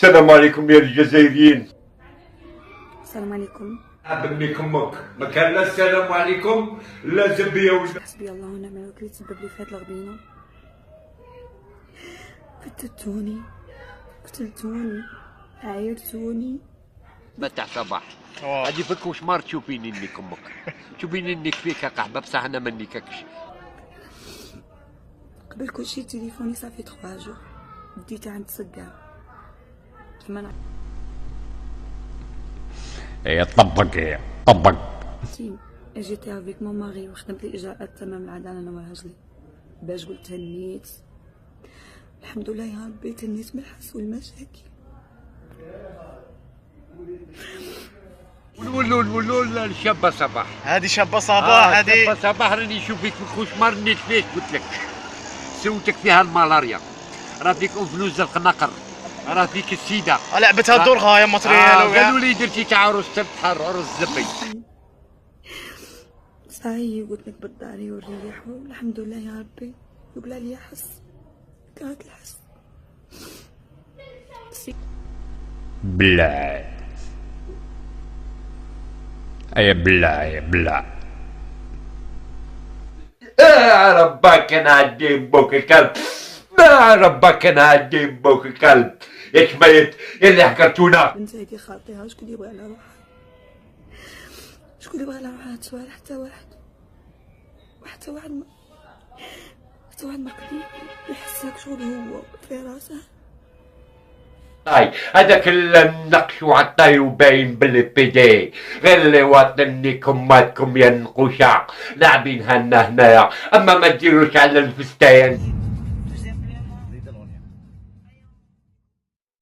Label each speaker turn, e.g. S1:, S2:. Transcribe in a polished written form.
S1: السلام عليكم يا الجزائريين.
S2: السلام عليكم.
S1: ابنك امك ما كان لا السلام عليكم لا زبيه وجه.
S2: حسبي الله ونعم الوكيل، تسبب لي في هاد الغبينه. قتلتوني عايرتوني.
S3: متاع صباح هادي فيك واش مار تشوفيني انك امك، تشوفيني انك فيك قحبه بصح انا منيككش.
S2: قبل كلشي تليفوني صافي 3 جور ديتها عند السقا كيما
S4: هي طبق، هي طبق.
S2: جيتي افيك مون ماري وخدمت لي اجراءات تمام العداله انا وهاجلي باش قلت هنيت. الحمد لله يا ربي تنيت من الحس والمشاكل.
S3: ولول الشابه صباح،
S5: هذه شابه صباح، هذه
S3: شابه صباح راني نشوف فيك كوشمار نيت فيك قلت لك سوتك فيها الملاريا، راه فيك انفلونزا الخناقر، راه فيك السيده،
S5: لعبتها دورها يا ماتريال.
S3: قالوا لي درتي تاع عروس تبحر عروس زبي.
S2: صاي قلت لك بالداري والريح والحمد لله يا ربي يقول لي حس كانت الحس
S4: بلا اي بلا، يا بلا.
S1: ربك نعدي بوك الكلب، ربك نعدي بوك الكلب يا شميت يا اللي حكرتونا.
S2: بنت هادي خاطيها، شكون اللي يبغي لها روحها؟ شكون اللي يبغي لها روحها؟ تسوال حتى واحد ما قدر يحسك شغل هو في راسه.
S1: هذاك النقش وعطاي وباين بالبيدي غير اللي واطني كماتكم يا النقوشه لاعبين هنا هنايا، اما ما تديروش على الفستان.